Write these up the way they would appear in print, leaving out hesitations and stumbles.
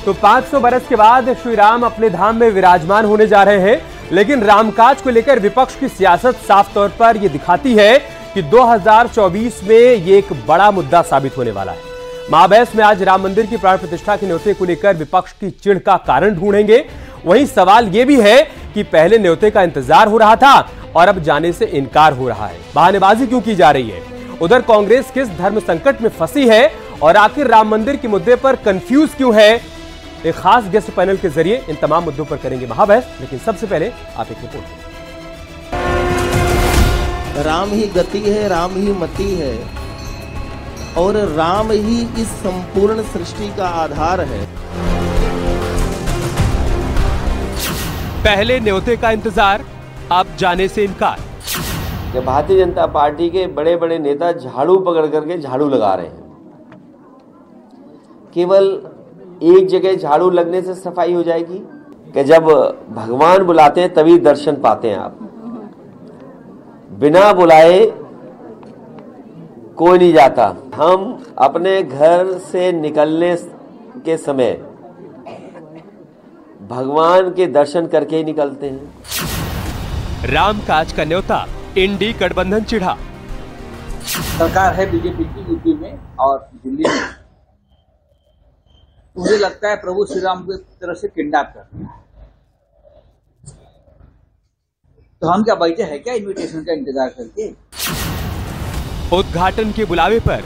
तो 500 बरस के बाद श्री राम अपने धाम में विराजमान होने जा रहे हैं, लेकिन रामकाज को लेकर विपक्ष की सियासत साफ तौर पर यह दिखाती है कि 2024 में ये एक बड़ा मुद्दा साबित होने वाला है। महाबैस में आज राम मंदिर की प्राण प्रतिष्ठा के न्योते को लेकर विपक्ष की चिढ़ का कारण ढूंढेंगे। वहीं सवाल यह भी है कि पहले न्योते का इंतजार हो रहा था और अब जाने से इनकार हो रहा है। बहानेबाजी क्यों की जा रही है? उधर कांग्रेस किस धर्म संकट में फंसी है और आखिर राम मंदिर के मुद्दे पर कंफ्यूज क्यों है? एक खास गेस्ट पैनल के जरिए इन तमाम मुद्दों पर करेंगे महाबैस, लेकिन सबसे पहले आप एक रिपोर्ट। राम ही गति है, राम ही मति है और राम ही इस संपूर्ण सृष्टि का आधार है। पहले न्योते का इंतजार, अब जाने से इनकार। भारतीय जनता पार्टी के बड़े बड़े नेता झाड़ू पकड़ करके झाड़ू लगा रहे हैं। केवल एक जगह झाड़ू लगने से सफाई हो जाएगी कि जब भगवान बुलाते हैं तभी दर्शन पाते हैं आप। बिना बुलाए कोई नहीं जाता। हम अपने घर से निकलने के समय भगवान के दर्शन करके ही निकलते हैं। रामकाज का न्योता, इंडी गठबंधन चिढ़ा। सरकार है बीजेपी की यूपी में और दिल्ली में। मुझे लगता है प्रभु श्री राम को एक तरह से किडनैप कर रहे हैं। तो हम क्या बैठे हैं क्या इनविटेशन का इंतजार करके? उद्घाटन के बुलावे पर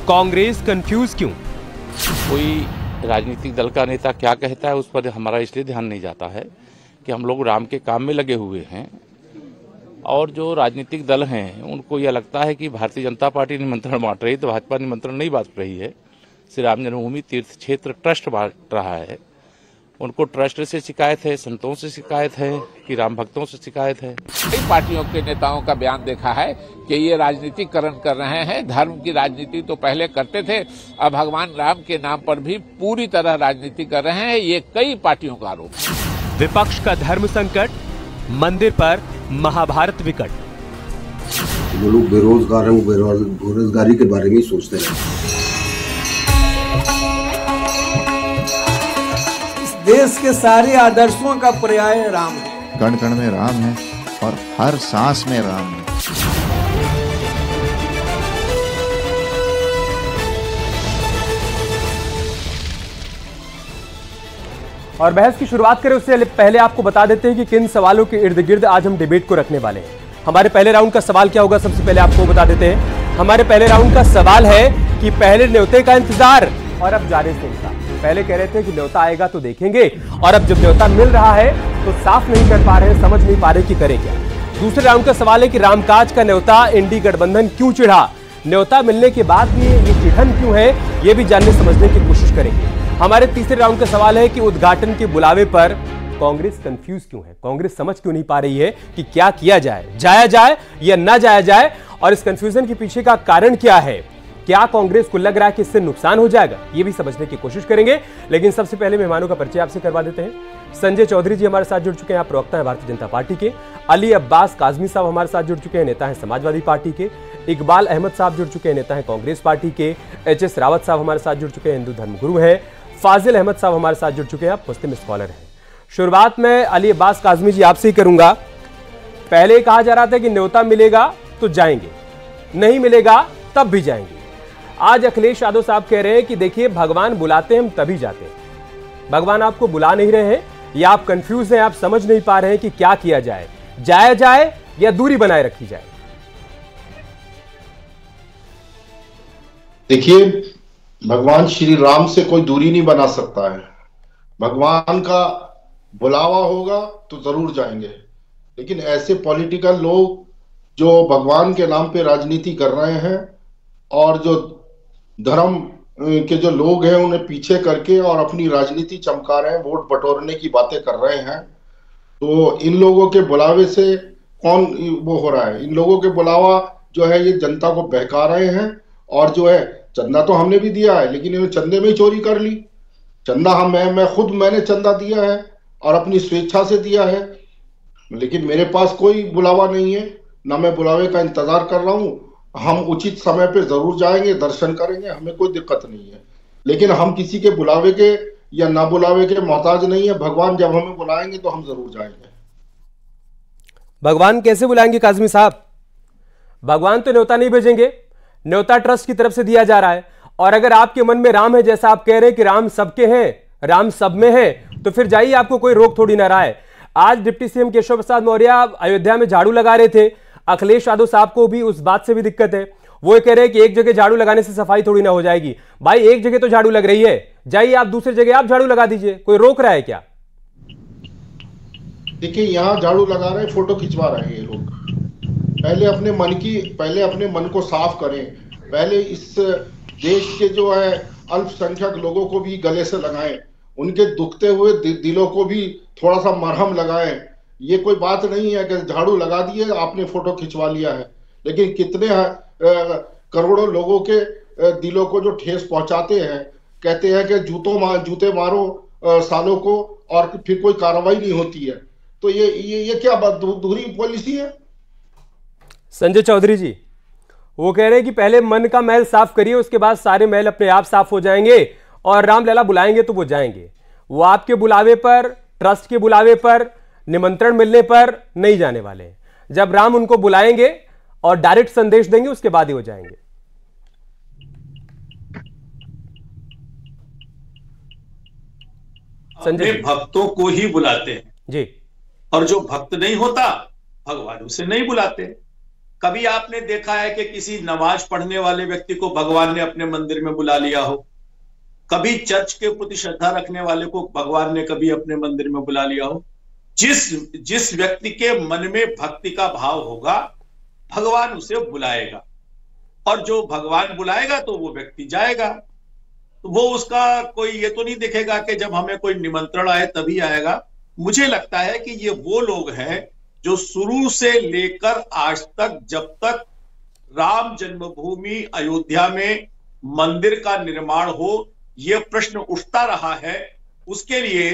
कांग्रेस कंफ्यूज क्यों? कोई राजनीतिक दल का नेता क्या कहता है उस पर हमारा इसलिए ध्यान नहीं जाता है कि हम लोग राम के काम में लगे हुए हैं, और जो राजनीतिक दल हैं उनको यह लगता है कि भारतीय जनता पार्टी निमंत्रण बांट रही है तो भाजपा निमंत्रण नहीं बांट रही है। श्री राम जन्मभूमि तीर्थ क्षेत्र ट्रस्ट बांट रहा है। उनको ट्रस्ट से शिकायत है, संतों से शिकायत है कि राम भक्तों से शिकायत है। कई पार्टियों के नेताओं का बयान देखा है कि ये राजनीतिकरण कर रहे हैं। धर्म की राजनीति तो पहले करते थे, अब भगवान राम के नाम पर भी पूरी तरह राजनीति कर रहे हैं। ये कई पार्टियों का आरोप है। विपक्ष का धर्म संकट, मंदिर पर महाभारत विकट। वो लोग बेरोजगार हैं, बेरोजगारी के बारे में सोचते हैं। देश के सारे आदर्शों का पर्याय राम है। कण कण में राम है और हर सांस में राम है। और बहस की शुरुआत करें उससे पहले आपको बता देते हैं कि किन सवालों के इर्द गिर्द आज हम डिबेट को रखने वाले हैं। हमारे पहले राउंड का सवाल क्या होगा, सबसे पहले आपको बता देते हैं। हमारे पहले राउंड का सवाल है कि पहले न्योते का इंतजार और अब जाने से इनकार। पहले कह रहे थे कि न्योता आएगा तो देखेंगे, और अब जब न्योता मिल रहा है तो साफ नहीं कर पा रहे, समझ नहीं पा रहे कि करें क्या। दूसरे राउंड का सवाल है कि रामकाज का न्योता इंडी गठबंधन क्यों चिढ़ा? न्योता मिलने के बाद भी ये चिढ़न क्यों है, ये भी जानने समझने की कोशिश करेंगे। हमारे तीसरे राउंड का सवाल है कि उद्घाटन के बुलावे पर कांग्रेस कंफ्यूज क्यों है? कांग्रेस समझ क्यों नहीं पा रही है कि क्या किया जाए, जाया जाए या ना जाया जाए, और इस कंफ्यूजन के पीछे का कारण क्या है? क्या कांग्रेस को लग रहा है कि इससे नुकसान हो जाएगा? ये भी समझने की कोशिश करेंगे। लेकिन सबसे पहले मेहमानों का परिचय आपसे करवा देते हैं। संजय चौधरी जी हमारे साथ जुड़ चुके हैं, आप प्रवक्ता हैं भारतीय जनता पार्टी के। अली अब्बास काजमी साहब हमारे साथ जुड़ चुके हैं, नेता हैं समाजवादी पार्टी के। इकबाल अहमद साहब जुड़ चुके हैं, नेता हैं कांग्रेस पार्टी के। एच.एस. रावत साहब हमारे साथ जुड़ चुके हैं, हिंदू धर्मगुरु हैं। फाजिल अहमद साहब हमारे साथ जुड़ चुके हैं, आप मुस्लिम स्कॉलर हैं। शुरुआत में अली अब्बास काजमी जी आपसे ही करूंगा। पहले कहा जा रहा था कि न्योता मिलेगा तो जाएंगे, नहीं मिलेगा तब भी जाएंगे। आज अखिलेश यादव साहब कह रहे हैं कि देखिए भगवान बुलाते हैं हम तभी जाते हैं। भगवान आपको बुला नहीं रहे हैं, या आप कंफ्यूज हैं, आप समझ नहीं पा रहे हैं कि क्या किया जाए, जाया जाए या दूरी बनाए रखी जाए? देखिए, भगवान श्री राम से कोई दूरी नहीं बना सकता है। भगवान का बुलावा होगा तो जरूर जाएंगे, लेकिन ऐसे पॉलिटिकल लोग जो भगवान के नाम पे राजनीति कर रहे हैं और जो धर्म के जो लोग हैं उन्हें पीछे करके और अपनी राजनीति चमका रहे हैं, वोट बटोरने की बातें कर रहे हैं, तो इन लोगों के बुलावे से कौन वो हो रहा है? इन लोगों के बुलावा जो है ये जनता को बहका रहे हैं, और जो है चंदा तो हमने भी दिया है, लेकिन इन्होंने चंदे में ही चोरी कर ली। चंदा मैंने चंदा दिया है और अपनी स्वेच्छा से दिया है, लेकिन मेरे पास कोई बुलावा नहीं है, ना मैं बुलावे का इंतजार कर रहा हूँ। हम उचित समय पे जरूर जाएंगे, दर्शन करेंगे, हमें कोई दिक्कत नहीं है, लेकिन हम किसी के बुलावे के या ना बुलावे के मोहताज नहीं है। भगवान जब हमें बुलाएंगे तो हम जरूर जाएंगे। भगवान कैसे बुलाएंगे काजमी साहब? भगवान तो न्योता नहीं भेजेंगे, न्योता ट्रस्ट की तरफ से दिया जा रहा है। और अगर आपके मन में राम है, जैसा आप कह रहे हैं कि राम सबके हैं, राम सब में है, तो फिर जाइए, आपको कोई रोक थोड़ी ना रहा है। आज डिप्टी सीएम केशव प्रसाद मौर्य अयोध्या में झाड़ू लगा रहे थे। अखिलेश यादव साहब को भी उस बात से भी दिक्कत है, वो कह रहे हैं कि एक जगह झाड़ू लगाने से सफाई थोड़ी ना हो जाएगी। भाई एक जगह तो झाड़ू लग रही है, जाइए आप दूसरी जगह आप झाड़ू लगा दीजिए, कोई रोक रहा है क्या? देखिए यहाँ झाड़ू लगा रहे हैं, फोटो खिंचवा रहे हैं ये लोग। पहले अपने मन को साफ करें। पहले इस देश के जो है अल्पसंख्यक लोगों को भी गले से लगाएं, उनके दुखते हुए दिलों को भी थोड़ा सा मरहम लगाएं। ये कोई बात नहीं है कि झाड़ू लगा दिए आपने फोटो खिंचवा लिया है, लेकिन कितने करोड़ों लोगों के दिलों को जो ठेस पहुंचाते हैं। कहते हैं कि जूते मारो सालों को और फिर कोई कार्रवाई नहीं होती है। तो ये क्या दूरी पॉलिसी है? संजय चौधरी जी वो कह रहे हैं कि पहले मन का मैल साफ करिए, उसके बाद सारे मैल अपने आप साफ हो जाएंगे और रामलला बुलाएंगे तो वो जाएंगे। वो आपके बुलावे पर, ट्रस्ट के बुलावे पर, निमंत्रण मिलने पर नहीं जाने वाले हैं। जब राम उनको बुलाएंगे और डायरेक्ट संदेश देंगे, उसके बाद ही वो जाएंगे। संजय भक्तों को ही बुलाते हैं जी, और जो भक्त नहीं होता भगवान उसे नहीं बुलाते। कभी आपने देखा है कि किसी नमाज पढ़ने वाले व्यक्ति को भगवान ने अपने मंदिर में बुला लिया हो? कभी चर्च के प्रति श्रद्धा रखने वाले को भगवान ने कभी अपने मंदिर में बुला लिया हो? जिस व्यक्ति के मन में भक्ति का भाव होगा भगवान उसे बुलाएगा, और जो भगवान बुलाएगा तो वो व्यक्ति जाएगा। तो वो उसका कोई ये तो नहीं देखेगा कि जब हमें कोई निमंत्रण आए तभी आएगा। मुझे लगता है कि ये वो लोग हैं जो शुरू से लेकर आज तक, जब तक राम जन्मभूमि अयोध्या में मंदिर का निर्माण हो ये प्रश्न उठता रहा है, उसके लिए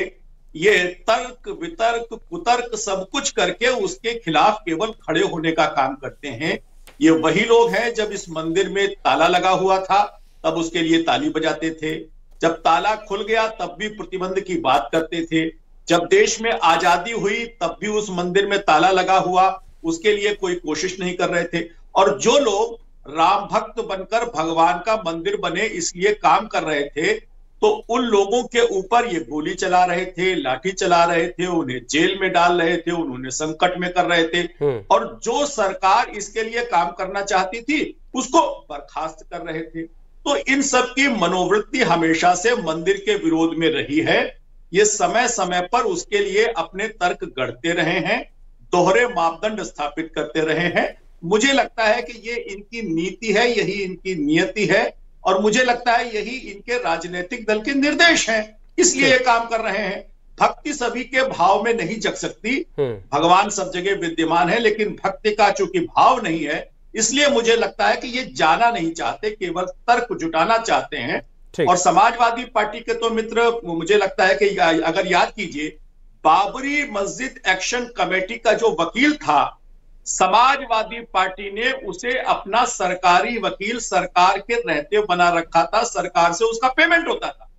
ये तर्क वितर्क कुतर्क सब कुछ करके उसके खिलाफ केवल खड़े होने का काम करते हैं। ये वही लोग हैं जब इस मंदिर में ताला लगा हुआ था तब उसके लिए ताली बजाते थे, जब ताला खुल गया तब भी प्रतिबंध की बात करते थे, जब देश में आजादी हुई तब भी उस मंदिर में ताला लगा हुआ उसके लिए कोई कोशिश नहीं कर रहे थे। और जो लोग राम भक्त बनकर भगवान का मंदिर बने इसलिए काम कर रहे थे, तो उन लोगों के ऊपर ये गोली चला रहे थे, लाठी चला रहे थे, उन्हें जेल में डाल रहे थे, उन्होंने संकट में कर रहे थे। और जो सरकार इसके लिए काम करना चाहती थी उसको बर्खास्त कर रहे थे। तो इन सब की मनोवृत्ति हमेशा से मंदिर के विरोध में रही है। ये समय समय पर उसके लिए अपने तर्क गढ़ते रहे हैं, दोहरे मापदंड स्थापित करते रहे हैं। मुझे लगता है कि ये इनकी नीति है, यही इनकी नियति है, और मुझे लगता है यही इनके राजनीतिक दल के निर्देश हैं, इसलिए ये काम कर रहे हैं। भक्ति सभी के भाव में नहीं जग सकती, भगवान सब जगह विद्यमान है, लेकिन भक्ति का चूंकि भाव नहीं है इसलिए मुझे लगता है कि ये जाना नहीं चाहते, केवल तर्क जुटाना चाहते हैं। और समाजवादी पार्टी के तो मित्र, मुझे लगता है कि अगर याद कीजिए, बाबरी मस्जिद एक्शन कमेटी का जो वकील था, समाजवादी पार्टी ने उसे अपना सरकारी वकील सरकार के रहते बना रखा था, सरकार से उसका पेमेंट होता था।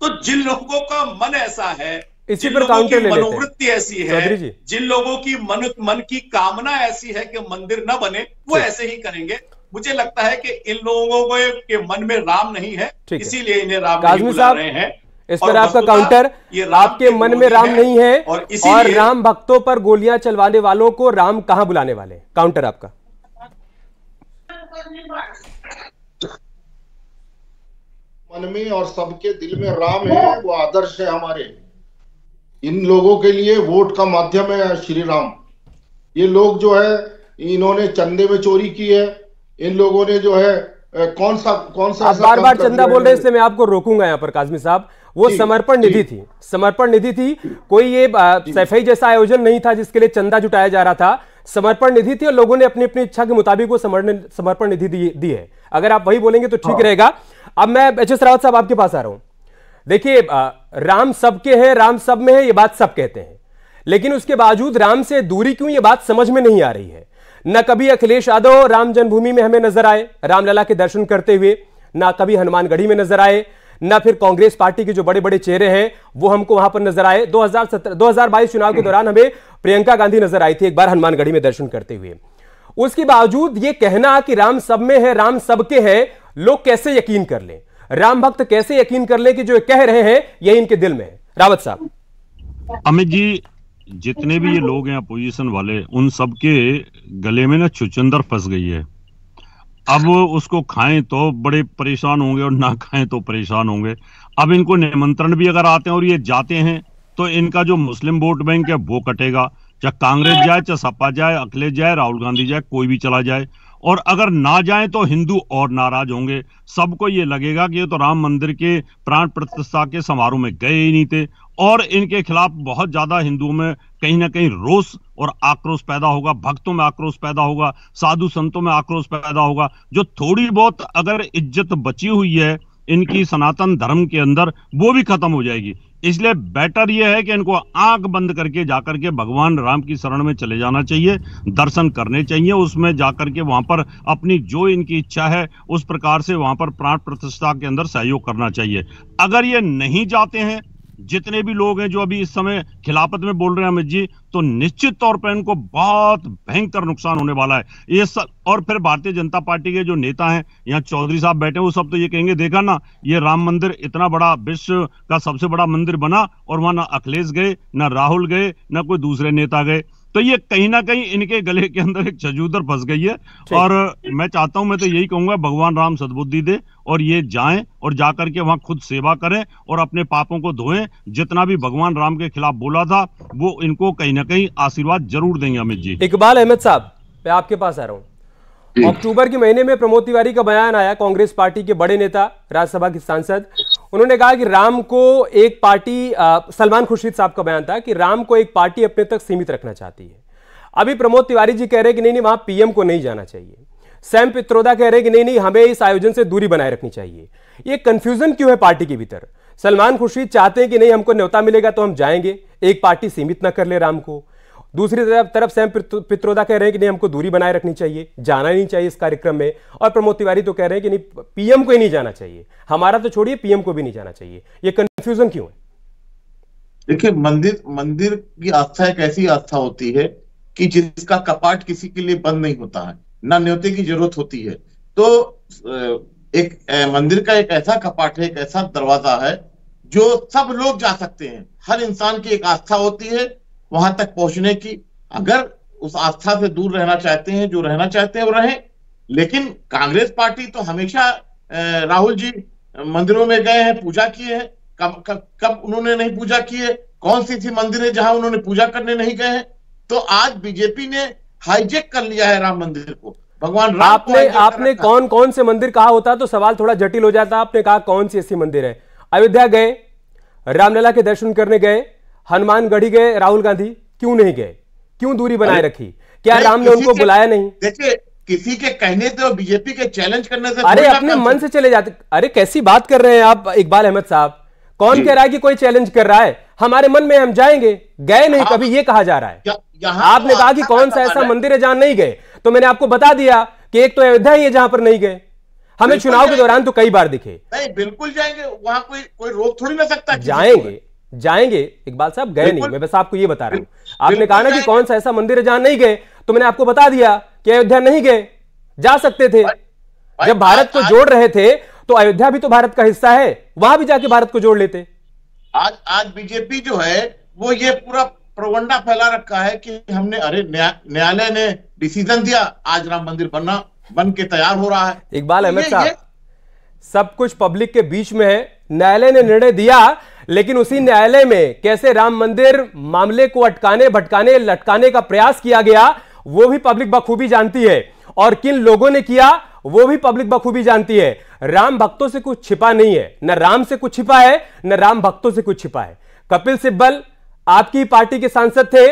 तो जिन लोगों का मन ऐसा है, इसी पर काउंटर ले लेते हैं, मनोवृत्ति ऐसी है, जिन लोगों की मन की कामना ऐसी है कि मंदिर न बने, वो ऐसे ही करेंगे। मुझे लगता है कि इन लोगों के मन में राम नहीं है, इसीलिए इन्हें राम नहीं बुला रहे हैं। इस पर आपका काउंटर, आपके मन में राम नहीं है और राम भक्तों पर गोलियां चलवाने वालों को राम कहां बुलाने वाले? काउंटर आपका। मन में और सबके दिल में राम है, वो आदर्श है हमारे। इन लोगों के लिए वोट का माध्यम है श्री राम। ये लोग जो है इन्होंने चंदे में चोरी की है, इन लोगों ने जो है कौन सा आप बार बार चंदा बोल रहे हैं इसलिए मैं आपको रोकूंगा यहाँ पर काजमी साहब। वो समर्पण निधि थी, समर्पण निधि थी, कोई ये सफाई जैसा आयोजन नहीं था जिसके लिए चंदा जुटाया जा रहा था। समर्पण निधि थी और लोगों ने अपनी अपनी इच्छा के मुताबिक वो समर्पण निधि दी है। अगर आप वही बोलेंगे तो ठीक रहेगा। अब मैं एच.एस. रावत साहब आपके पास आ रहा हूं। देखिए, राम सबके हैं, राम सब में है, ये बात सब कहते हैं, लेकिन उसके बावजूद राम से दूरी क्यों, ये बात समझ में नहीं आ रही है। न कभी अखिलेश यादव राम जन्मभूमि में हमें नजर आए रामलला के दर्शन करते हुए, ना कभी हनुमानगढ़ी में नजर आए, ना फिर कांग्रेस पार्टी के जो बड़े बड़े चेहरे हैं वो हमको वहां पर नजर आए। 2022 चुनाव के दौरान हमें प्रियंका गांधी नजर आई थी एक बार हनुमानगढ़ी में दर्शन करते हुए। उसके बावजूद ये कहना कि राम सब में है, राम सबके हैं, लोग कैसे यकीन कर लें, राम भक्त कैसे यकीन कर लें कि जो कह रहे हैं यही इनके दिल में है। रावत साहब। अमित जी, जितने भी ये लोग हैं अपोजिशन वाले, उन सबके गले में ना छुचंदर फंस गई है। अब उसको खाएं तो बड़े परेशान होंगे और ना खाएं तो परेशान होंगे। अब इनको निमंत्रण भी अगर आते हैं और ये जाते हैं तो इनका जो मुस्लिम वोट बैंक है वो कटेगा। चाहे कांग्रेस जाए, चाहे सपा जाए, अखिलेश जाए, राहुल गांधी जाए, कोई भी चला जाए। और अगर ना जाए तो हिंदू और नाराज होंगे। सबको ये लगेगा कि ये तो राम मंदिर के प्राण प्रतिष्ठा के समारोह में गए ही नहीं थे। और इनके खिलाफ बहुत ज्यादा हिंदुओं में कहीं ना कहीं रोष और आक्रोश पैदा होगा, भक्तों में आक्रोश पैदा होगा, साधु संतों में आक्रोश पैदा होगा। जो थोड़ी बहुत अगर इज्जत बची हुई है इनकी सनातन धर्म के अंदर, वो भी खत्म हो जाएगी। इसलिए बेटर यह है कि इनको आंख बंद करके जाकर के भगवान राम की शरण में चले जाना चाहिए, दर्शन करने चाहिए, उसमें जाकर के वहां पर अपनी जो इनकी इच्छा है उस प्रकार से वहां पर प्राण प्रतिष्ठा के अंदर सहयोग करना चाहिए। अगर ये नहीं जाते हैं, जितने भी लोग हैं जो अभी इस समय खिलाफत में बोल रहे हैं अमित जी, तो निश्चित तौर पर इनको बहुत भयंकर नुकसान होने वाला है ये सब। और फिर भारतीय जनता पार्टी के जो नेता हैं, यहाँ चौधरी साहब बैठे, वो सब तो ये कहेंगे, देखा ना ये राम मंदिर इतना बड़ा, विश्व का सबसे बड़ा मंदिर बना और वहां ना अखिलेश गए, ना राहुल गए, ना कोई दूसरे नेता गए। तो ये कहीं ना कहीं इनके गले के अंदर एक छजूदर फंस गई है। और मैं चाहता हूं, मैं तो यही कहूंगा, भगवान राम सद्बुद्धि दे और ये जाएं और जाकर के वहां खुद सेवा करें और अपने पापों को धोएं। जितना भी भगवान राम के खिलाफ बोला था वो इनको कहीं ना कहीं आशीर्वाद जरूर देंगे अमित जी। इकबाल अहमद साहब, मैं आपके पास आ रहा हूं। अक्टूबर के महीने में प्रमोद तिवारी का बयान आया, कांग्रेस पार्टी के बड़े नेता, राज्यसभा के सांसद। उन्होंने कहा कि राम को एक पार्टी, सलमान खुर्शीद साहब का बयान था कि राम को एक पार्टी अपने तक सीमित रखना चाहती है। अभी प्रमोद तिवारी जी कह रहे हैं कि नहीं, वहां पीएम को नहीं जाना चाहिए। सैम पित्रोदा कह रहे हैं कि नहीं, हमें इस आयोजन से दूरी बनाए रखनी चाहिए। ये कंफ्यूजन क्यों है पार्टी के भीतर? सलमान खुर्शीद चाहते हैं कि नहीं, हमको न्योता मिलेगा तो हम जाएंगे, एक पार्टी सीमित ना कर ले राम को। दूसरी तरफ सैम पित्रोदा कह रहे हैं कि नहीं, हमको दूरी बनाए रखनी चाहिए, जाना नहीं चाहिए इस कार्यक्रम में। और प्रमोद तिवारी तो कह रहे हैं कि नहीं, पीएम को ही नहीं जाना चाहिए, हमारा तो छोड़िए, पीएम को भी नहीं जाना चाहिए। ये कंफ्यूजन क्यों है? देखिए, मंदिर की आस्था एक ऐसी आस्था होती है कि जिसका कपाट किसी के लिए बंद नहीं होता है, ना न्योते की जरूरत होती है। तो एक मंदिर का एक ऐसा कपाट है, एक ऐसा दरवाजा है जो सब लोग जा सकते हैं। हर इंसान की एक आस्था होती है वहां तक पहुंचने की। अगर उस आस्था से दूर रहना चाहते हैं, जो रहना चाहते हैं वो रहें। लेकिन कांग्रेस पार्टी तो हमेशा, राहुल जी मंदिरों में गए हैं, पूजा किए हैं। कब उन्होंने नहीं पूजा की है? कौन सी मंदिर है जहां उन्होंने पूजा करने नहीं गए हैं? तो आज बीजेपी ने हाईजेक कर लिया है राम मंदिर को। भगवान राम आपने कौन कौन से मंदिर कहा होता तो सवाल थोड़ा जटिल हो जाता। आपने कहा कौन सी ऐसी मंदिर है? अयोध्या गए, रामलला के दर्शन करने गए, हनुमानगढ़ी गए, राहुल गांधी क्यों नहीं गए? क्यों दूरी बनाए रखी? क्या राम ने उनको बुलाया नहीं? देखिए, किसी के कहने से और बीजेपी के चैलेंज करने से, अरे अपने मन से चले जाते। अरे कैसी बात कर रहे हैं आप इकबाल अहमद साहब? कौन कह रहा है कि कोई चैलेंज कर रहा है? हमारे मन में हम जाएंगे, गए नहीं कभी, ये कहा जा रहा है। आपने कहा कि कौन सा ऐसा मंदिर है जहां नहीं गए, तो मैंने आपको बता दिया कि एक तो अयोध्या ही है जहां पर नहीं गए। हमें चुनाव के दौरान तो कई बार दिखे। नहीं, बिल्कुल जाएंगे, वहां कोई रोक थोड़ी ना सकता। जाएंगे इकबाल साहब, गए नहीं, मैं बस आपको ये बता रहा हूं। आपने कहा ना कि कौन सा ऐसा मंदिर है जहां नहीं गए, तो मैंने आपको बता दिया कि अयोध्या नहीं गए, जा सकते थे। जब भारत को जोड़ रहे थे तो अयोध्या भी तो भारत का हिस्सा है, वहां भी जाके भारत को जोड़ लेते। आज बीजेपी जो है वो ये पूरा प्रोगंडा फैला रखा है कि हमने, अरे न्यायालय ने डिसीजन दिया, आज राम मंदिर बन के तैयार हो रहा है। इकबाल अहमद साहब, सब कुछ पब्लिक के बीच में है। न्यायालय ने निर्णय दिया, लेकिन उसी न्यायालय में कैसे राम मंदिर मामले को अटकाने, भटकाने, लटकाने का प्रयास किया गया, वो भी पब्लिक बखूबी जानती है। और किन लोगों ने किया वो भी पब्लिक बखूबी जानती है। राम भक्तों से कुछ छिपा नहीं है, न राम से कुछ छिपा है, न राम भक्तों से कुछ छिपा है। कपिल सिब्बल आपकी पार्टी के सांसद थे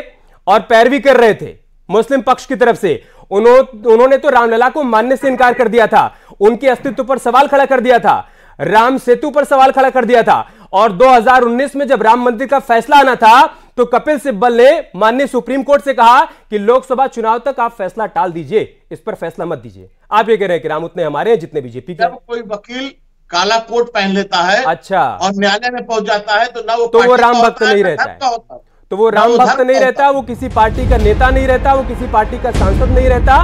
और पैरवी कर रहे थे मुस्लिम पक्ष की तरफ से। उन्होंने तो रामलला को मानने से इनकार कर दिया था, उनके अस्तित्व पर सवाल खड़ा कर दिया था, राम सेतु पर सवाल खड़ा कर दिया था। और 2019 में जब राम मंदिर का फैसला आना था तो कपिल सिब्बल ने माननीय सुप्रीम कोर्ट से कहा कि लोकसभा चुनाव तक आप फैसला टाल दीजिए, इस पर फैसला मत दीजिए। आप ये कह रहे हैं कि राम उतने हमारे हैं जितने बीजेपी के। कोई वकील काला कोट पहन लेता है, अच्छा, और न्यायालय में पहुंच जाता है, तो ना वो तो वो राम का भक्त होता है, नहीं ना रहता धर्म का होता है। तो वो राम भक्त नहीं रहता, वो किसी पार्टी का नेता नहीं रहता, वो किसी पार्टी का सांसद नहीं रहता।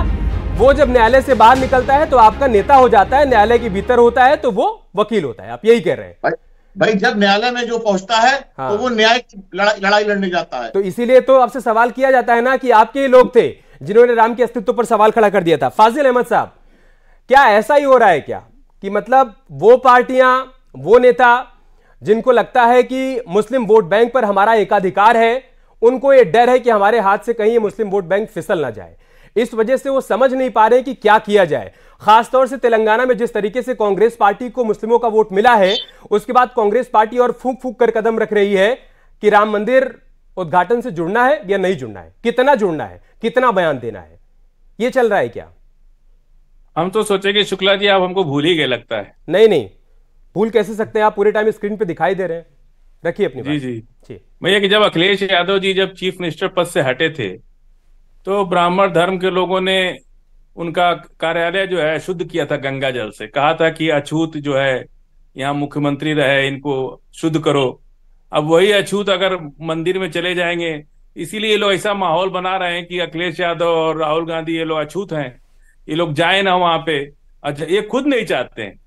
वो जब न्यायालय से बाहर निकलता है तो आपका नेता हो जाता है, न्यायालय के भीतर होता है तो वो वकील होता है। आप यही कह रहे हैं? भाई जब न्यायालय में जो पहुंचता है हाँ। तो वो न्याय की लड़ाई लड़ने जाता है। तो इसीलिए तो आपसे सवाल किया जाता है ना कि आपके ही लोग थे जिन्होंने राम के अस्तित्व पर सवाल खड़ा कर दिया था। फाजिल अहमद साहब, क्या ऐसा ही हो रहा है क्या कि मतलब वो पार्टियां, वो नेता जिनको लगता है कि मुस्लिम वोट बैंक पर हमारा एकाधिकार है, उनको ये डर है कि हमारे हाथ से कहीं ये मुस्लिम वोट बैंक फिसल ना जाए, इस वजह से वो समझ नहीं पा रहे कि क्या किया जाए। खासतौर से तेलंगाना में जिस तरीके से कांग्रेस पार्टी को मुस्लिमों का वोट मिला है, उसके बाद कांग्रेस पार्टी और फूंक फूंक कर कदम रख रही है कि राम मंदिर उद्घाटन से जुड़ना है या नहीं जुड़ना है, कितना जुड़ना है, कितना बयान देना है, ये चल रहा है क्या? हम तो सोचे कि शुक्ला जी आप हमको भूल ही गए लगता है। नहीं, भूल कैसे सकते हैं, आप पूरे टाइम स्क्रीन पे दिखाई दे रहे हैं, रखिए अपनी बात। जी भैया कि जब अखिलेश यादव जी जब चीफ मिनिस्टर पद से हटे थे तो ब्राह्मण धर्म के लोगों ने उनका कार्यालय जो है शुद्ध किया था गंगा जल से, कहा था कि अछूत जो है यहाँ मुख्यमंत्री रहे, इनको शुद्ध करो। अब वही अछूत अगर मंदिर में चले जाएंगे, इसीलिए ये लोग ऐसा माहौल बना रहे हैं कि अखिलेश यादव और राहुल गांधी ये लोग अछूत हैं, ये लोग जाए ना वहां पे। अच्छा, ये खुद नहीं चाहते हैं,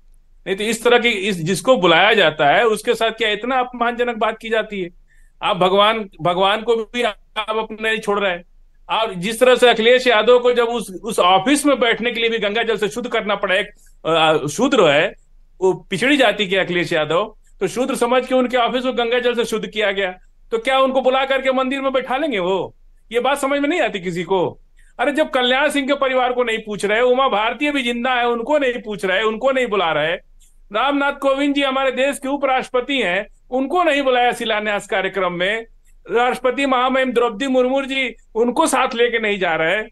नहीं तो इस तरह की जिसको बुलाया जाता है उसके साथ क्या इतना अपमानजनक बात की जाती है। आप भगवान को भी आप अपने नहीं छोड़ रहे हैं। और जिस तरह से अखिलेश यादव को जब उस ऑफिस में बैठने के लिए भी गंगा जल से शुद्ध करना पड़ा, एक शूद्र है, वो पिछड़ी जाति के अखिलेश यादव, तो शूद्र समझ के उनके ऑफिस को गंगा जल से शुद्ध किया गया, तो क्या उनको बुला करके मंदिर में बैठा लेंगे? वो ये बात समझ में नहीं आती किसी को। अरे जब कल्याण सिंह के परिवार को नहीं पूछ रहे, उमा भारतीय भी जिंदा है, उनको नहीं पूछ रहे, उनको नहीं बुला रहे, रामनाथ कोविंद जी हमारे देश के उपराष्ट्रपति हैं, उनको नहीं बुलाया शिलान्यास कार्यक्रम में, राष्ट्रपति महामहिम द्रौपदी मुर्मू जी उनको साथ लेके नहीं जा रहे,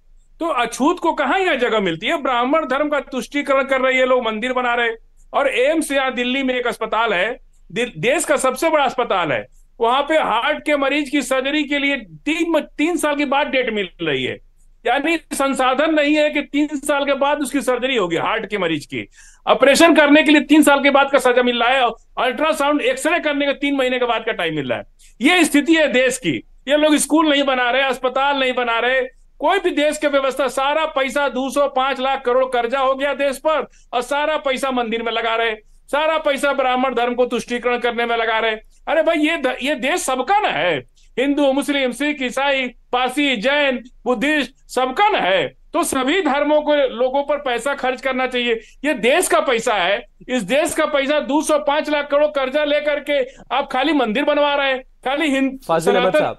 तो अछूत को कहाँ यह जगह मिलती है? ब्राह्मण धर्म का तुष्टीकरण कर रहे हैं लोग, मंदिर बना रहे। और एम्स यहाँ दिल्ली में एक अस्पताल है, देश का सबसे बड़ा अस्पताल है, वहां पे हार्ट के मरीज की सर्जरी के लिए 3 साल के बाद डेट मिल रही है। यानी संसाधन नहीं है कि 3 साल के बाद उसकी सर्जरी होगी, हार्ट के मरीज की ऑपरेशन करने के लिए 3 साल के बाद का सर्जरी मिल रहा है, अल्ट्रासाउंड एक्सरे करने का 3 महीने के बाद का टाइम मिल रहा है। ये स्थिति है देश की। ये लोग स्कूल नहीं बना रहे, अस्पताल नहीं बना रहे, कोई भी देश की व्यवस्था, सारा पैसा 205 लाख करोड़ कर्जा हो गया देश पर, और सारा पैसा मंदिर में लगा रहे, सारा पैसा ब्राह्मण धर्म को तुष्टीकरण करने में लगा रहे। अरे भाई ये देश सबका ना है, हिंदू, मुस्लिम, सिख, ईसाई, पारसी, जैन, बुद्धिस्ट, सबका ना है। तो सभी धर्मों को लोगों पर पैसा खर्च करना चाहिए। ये देश का पैसा है, इस देश का पैसा 205 लाख करोड़ कर्जा लेकर के आप खाली मंदिर बनवा रहे हैं, खाली हिंदू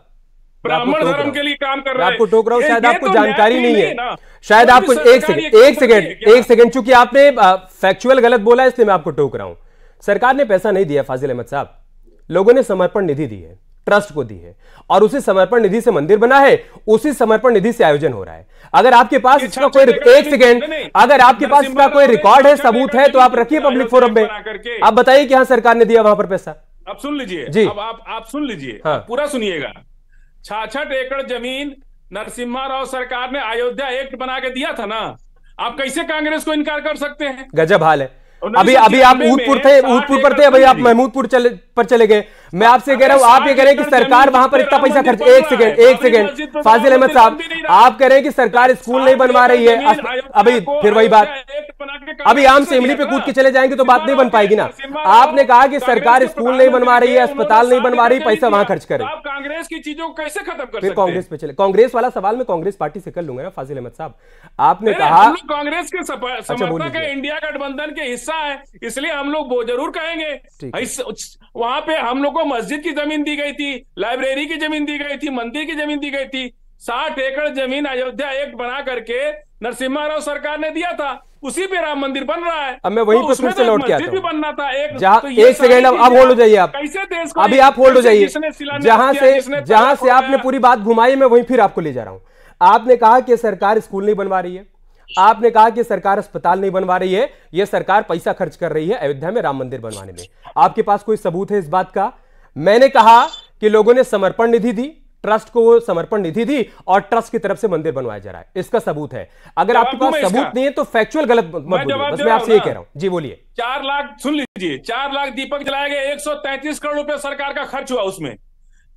ब्राह्मण धर्म के लिए काम कर रहे हैं। आपको टोक रहा हूं, शायद आपको जानकारी नहीं है, शायद आपको एक सेकंड चूंकि आपने फैक्चुअल गलत बोला इसलिए मैं आपको टोक रहा हूं। सरकार ने पैसा नहीं दिया फाजिल अहमद साहब, लोगों ने समर्पण निधि दी है, ट्रस्ट को दी है, और उसी समर्पण निधि से मंदिर बना है, उसी समर्पण निधि से आयोजन हो रहा है। अगर आपके पास इसका कोई अगर आपके पास इसका कोई रिकॉर्ड है, सबूत है, तो आप रखिए पब्लिक फोरम में, आप बताइए कि हाँ सरकार ने दिया वहां पर पैसा। अब सुन लीजिए जी, अब आप सुन लीजिए, हाँ। पूरा सुनिएगा। 66 एकड़ जमीन नरसिम्हा राव सरकार ने अयोध्या एक्ट बना के दिया था ना, आप कैसे कांग्रेस को इनकार कर सकते हैं? गजब हाल है। अभी आप ऊदपुर पर थे, अभी आप महमूदपुर पर चले गए। मैं आपसे कह रहा हूं, आप ये कह रहे हैं कि सरकार वहां पर इतना पैसा खर्च, एक सेकंड फाजिल अहमद साहब, आप कह रहे हैं कि सरकार स्कूल नहीं बनवा रही है। अभी फिर वही बात, अभी आम से इमली पे कूद के चले जाएंगे तो बात नहीं बन पाएगी ना। आपने कहा कि सरकार स्कूल नहीं बनवा रही है, अस्पताल नहीं बनवा रही, पैसा वहां खर्च करे। आप कांग्रेस की चीजों को कैसे खत्म कर सकते हैं? कांग्रेस पे चले, कांग्रेस वाला सवाल मैं कांग्रेस पार्टी से कर लूंगा ना फाजिल अहमद साहब। आपने कहा कांग्रेस के समर्थक है, इंडिया गठबंधन के हिस्सा है, इसलिए हम लोग वो जरूर कहेंगे। वहां पे हम लोग को मस्जिद की जमीन दी गई थी, लाइब्रेरी की जमीन दी गई थी, मंदिर की जमीन दी गई थी। 60 एकड़ जमीन अयोध्या एक्ट बना करके नरसिम्हा राव सरकार ने दिया था, उसी पे राम मंदिर बन रहा है। अब मैं वहीं पर फिर से लौट के आता हूं। भी बनना था एक सेकंड, अब होल्ड हो जाइए आप, अभी आप होल्ड हो जाइए। जहां से आपने पूरी बात घुमाई, मैं वहीं फिर आपको ले जा रहा हूं। आपने कहा कि सरकार स्कूल नहीं बनवा रही है, आपने कहा कि सरकार अस्पताल नहीं बनवा रही है, यह सरकार पैसा खर्च कर रही है अयोध्या में राम मंदिर बनवाने में। आपके पास कोई सबूत है इस बात का? मैंने कहा कि लोगों ने समर्पण निधि दी, ट्रस्ट को समर्पण निधि थी और ट्रस्ट की तरफ से मंदिर बनवाया जा रहा है। इसका सबूत है। अगर आपके पास सबूत नहीं है तो फैक्चुअल गलत मत बोलिए, बस मैं आपसे ये कह रहा हूं। जी बोलिए। 4 लाख, सुन लीजिए, 4 लाख दीपक जलाए गए, 133 करोड़ रुपए सरकार का खर्च हुआ उसमें।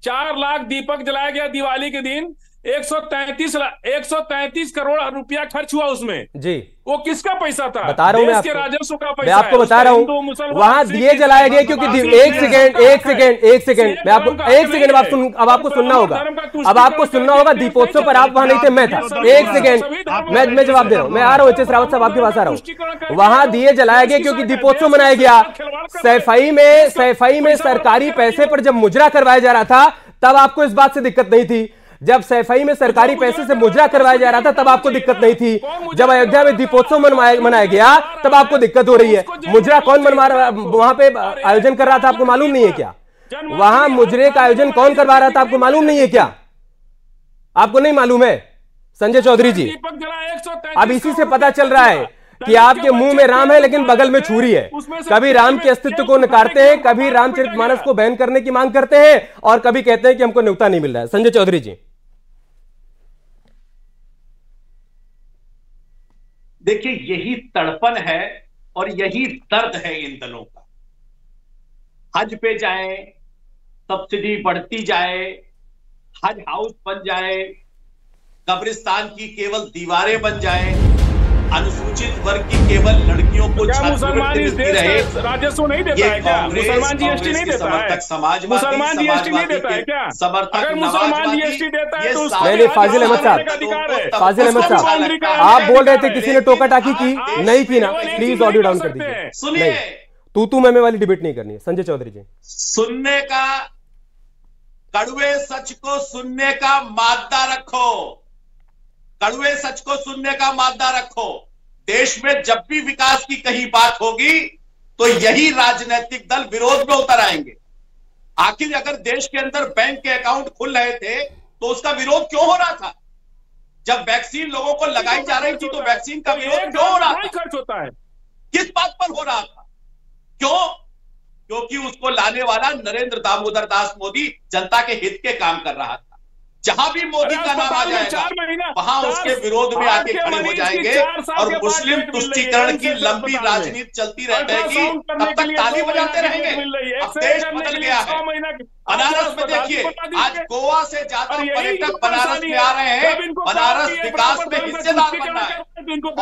4 लाख दीपक जलाया गया दिवाली के दिन, 133 करोड़ रुपया खर्च हुआ उसमें जी। वो किसका पैसा था? बता रहा हूं मैं के राजस्व का पैसा। मैं आपको बता रहा हूं वहां दिए जलाए गए क्योंकि एक सेकेंड मैं आपको एक सेकेंड अब आपको सुनना होगा, अब आपको सुनना होगा। दीपोत्सव पर आप वहां नहीं थे, मैं था। एक सेकेंड मैं जवाब दे रहा हूं, मैं आ रहा हूं एच एस रावत साहब आपके पास आ रहा हूं। वहां दिए जलाए गए क्योंकि दीपोत्सव मनाया गया। सैफई में सरकारी पैसे पर जब मुजरा करवाया जा रहा था तब आपको इस बात से दिक्कत नहीं थी। जब सैफई में सरकारी पैसे से मुजरा करवाया जा रहा था तब आपको दिक्कत नहीं थी। जब अयोध्या में दीपोत्सव मनाया गया तब आपको दिक्कत हो रही है। मुजरा कौन मनवा रहा, वहां पे आयोजन कर रहा था, आपको मालूम नहीं है क्या? वहां मुजरे का आयोजन कौन करवा रहा था, आपको मालूम नहीं है क्या? आपको नहीं मालूम है संजय चौधरी जी? अब इसी से पता चल रहा है कि आपके मुंह में राम है लेकिन बगल में छुरी है। कभी राम के अस्तित्व को नकारते हैं, कभी रामचरितमानस को बैन करने की मांग करते हैं और कभी कहते हैं कि हमको न्योता नहीं मिल रहा है। संजय चौधरी जी। देखिए, यही तड़पन है और यही दर्द है इन दलों का। हज पे जाए, सब्सिडी बढ़ती जाए, हज हाउस बन जाए, कब्रिस्तान की केवल दीवारें बन जाए, अनुसूचित वर्ग की केवल लड़कियों को मुसलमान इस देश में राजस्व नहीं देता है क्या? मुसलमान जीएसटी नहीं देता है? मुसलमान जीएसटी नहीं देता है क्या? अगर मुसलमान जीएसटी देता है तो नहीं, फाजिल अहमद साहब, फाजिल अहमद साहब, आप बोल रहे थे किसी ने टोका टाकी की नहीं की ना, प्लीज ऑडियो डाउन कर दीजिए। सुनिए, तू मैं वाली डिबेट नहीं करनी है। संजय चौधरी जी, सुनने का, कड़वे सच को सुनने का मादा रखो, कड़वे सच को सुनने का मादा रखो। देश में जब भी विकास की कहीं बात होगी तो यही राजनीतिक दल विरोध में उतर आएंगे। आखिर अगर देश के अंदर बैंक के अकाउंट खुल रहे थे तो उसका विरोध क्यों हो रहा था? जब वैक्सीन लोगों को लगाई जा रही थी तो वैक्सीन का विरोध क्यों हो रहा था? खर्च होता है, किस बात पर हो रहा था? क्यों? क्योंकि उसको लाने वाला नरेंद्र दामोदर दास मोदी जनता के हित के काम कर रहा था। जहां भी मोदी का नाम आ जाएगा वहां उसके विरोध में आके खड़े हो जाएंगे और मुस्लिम तुष्टीकरण की लंबी राजनीति चलती रहेगी। तब तक ताली बजाते रहेंगे। अब देश बदल गया है। बनारस में देखिए, आज गोवा से ज्यादा पर्यटक बनारस में आ रहे हैं। बनारस विकास में हिस्सेदार बनना है।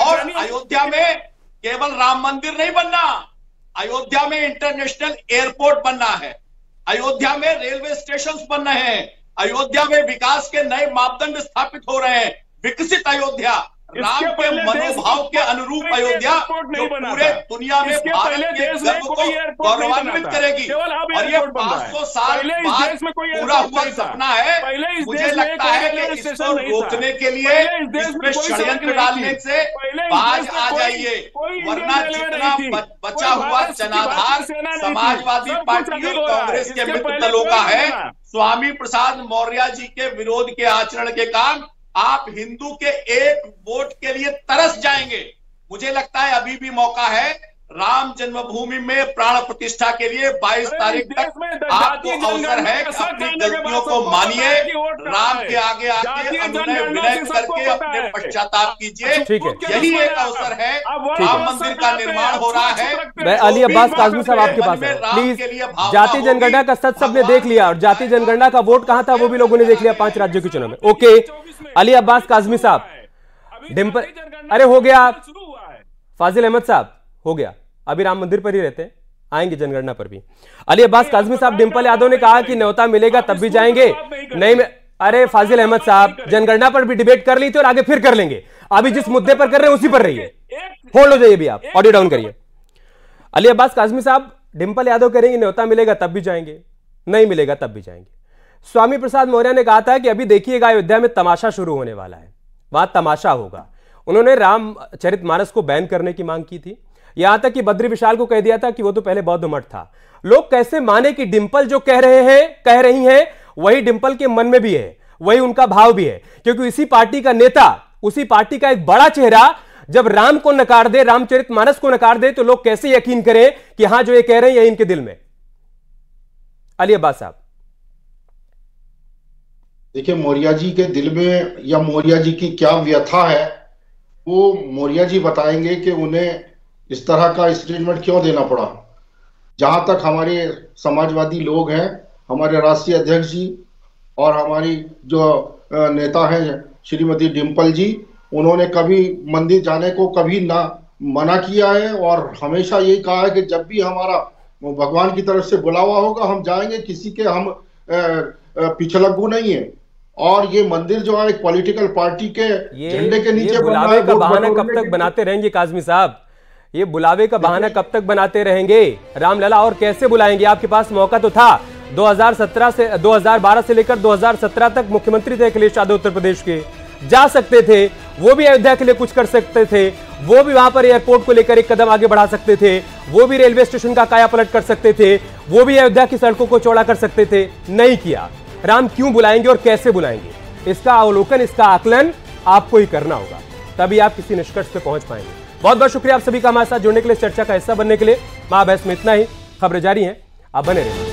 और अयोध्या में केवल राम मंदिर नहीं बनना, अयोध्या में इंटरनेशनल एयरपोर्ट बनना है, अयोध्या में रेलवे स्टेशन बन रहे हैं, अयोध्या में विकास के नए मापदंड स्थापित हो रहे हैं। विकसित अयोध्या, राम के मनोभाव के अनुरूप अयोध्या जो पूरे दुनिया में भारत के गर्व को गौरवान्वित करेगी। और ये 500 साल बाद पूरा हुआ सपना है। मुझे लगता है कि इसको रोकने के लिए इसमें षड्यंत्र डालने से बाज आ जाइए, वरना जितना बचा हुआ जनाधार समाजवादी पार्टी और कांग्रेस के मित्र दलों का है, स्वामी प्रसाद मौर्य जी के विरोध के आचरण के काम आप हिंदू के एक वोट के लिए तरस जाएंगे। मुझे लगता है अभी भी मौका है। राम जन्मभूमि में प्राण प्रतिष्ठा के लिए 22 तारीख तक आपको अवसर है। अपनी गलतियों को मानिए, राम के आगे आके अनुनय विनय करके अपने पश्चाताप कीजिए। यही एक अवसर है। राम मंदिर का निर्माण हो रहा है। मैं अली अब्बास काज़मी साहब आपके पास है, प्लीज। जाति जनगणना का सच सबने देख लिया और जाति जनगणना का वोट कहां था वो भी लोगों ने देख लिया 5 राज्यों के चुनाव में। ओके, अली अब्बास काज़मी साहब, डिम्पल, अरे हो गया। फाजिल अहमद साहब, हो गया। अभी राम मंदिर पर ही रहते हैं, आएंगे जनगणना पर भी। अली अब्बास काज़मी साहब, डिम्पल यादव ने कहा कि न्योता मिलेगा तब भी जाएंगे। नहीं में, अरे फाजिल अहमद साहब, जनगणना पर भी डिबेट कर ली थी और आगे फिर कर लेंगे। अभी जिस मुद्दे पर कर रहे हैं उसी पर रहिए, होल्ड हो जाइए। भी आप ऑडियो डाउन करिए। अली अब्बास काज़मी साहब, डिम्पल यादव करेंगे न्योता मिलेगा तब भी जाएंगे, नहीं मिलेगा तब भी जाएंगे। स्वामी प्रसाद मौर्य ने कहा था कि अभी देखिएगा अयोध्या में तमाशा शुरू होने वाला है, वहां तमाशा होगा। उन्होंने रामचरितमानस को बैन करने की मांग की थी। यहां तक कि बद्री विशाल को कह दिया था कि वो तो पहले बौद्ध मठ था। लोग कैसे माने कि डिंपल जो कह रही हैं वही डिंपल के मन में भी है, वही उनका भाव भी है। क्योंकि इसी पार्टी का नेता, उसी पार्टी का एक बड़ा चेहरा जब राम को नकार दे, रामचरितमानस को नकार दे, तो लोग कैसे यकीन करें कि हां जो ये कह रहे हैं ये इनके दिल में। अली अब्बास साहब, देखिए, मौर्य जी के दिल में या मौर्य जी की क्या व्यथा है वो मौर्य जी बताएंगे कि उन्हें इस तरह का स्टेटमेंट क्यों देना पड़ा। जहां तक हमारे समाजवादी लोग हैं, हमारे राष्ट्रीय अध्यक्ष जी और हमारी जो नेता हैं श्रीमती डिम्पल जी, उन्होंने कभी मंदिर जाने को कभी ना मना किया है और हमेशा यही कहा है कि जब भी हमारा भगवान की तरफ से बुलावा होगा हम जाएंगे, किसी के हम पिछलग्गू नहीं है। और ये मंदिर जो है एक पॉलिटिकल पार्टी के झंडे के नीचे बुलावे का बहाना कब तक बनाते रहेंगे काज़मी साहब? ये बुलावे का बहाना कब तक बनाते रहेंगे रामलला? और कैसे बुलाएंगे? आपके पास मौका तो था 2012 से लेकर 2017 तक मुख्यमंत्री थे अखिलेश यादव उत्तर प्रदेश के, जा सकते थे, वो भी अयोध्या के लिए कुछ कर सकते थे, वो भी वहां पर एयरपोर्ट को लेकर एक कदम आगे बढ़ा सकते थे, वो भी रेलवे स्टेशन का काया पलट कर सकते थे, वो भी अयोध्या की सड़कों को चौड़ा कर सकते थे। नहीं किया। राम क्यों बुलाएंगे और कैसे बुलाएंगे, इसका अवलोकन, इसका आकलन आपको ही करना होगा, तभी आप किसी निष्कर्ष पे पहुंच पाएंगे। बहुत बहुत शुक्रिया आप सभी का हमारे साथ जुड़ने के लिए, चर्चा का हिस्सा बनने के लिए। महाबहस में इतना ही। खबरें जारी हैं, आप बने रहिए।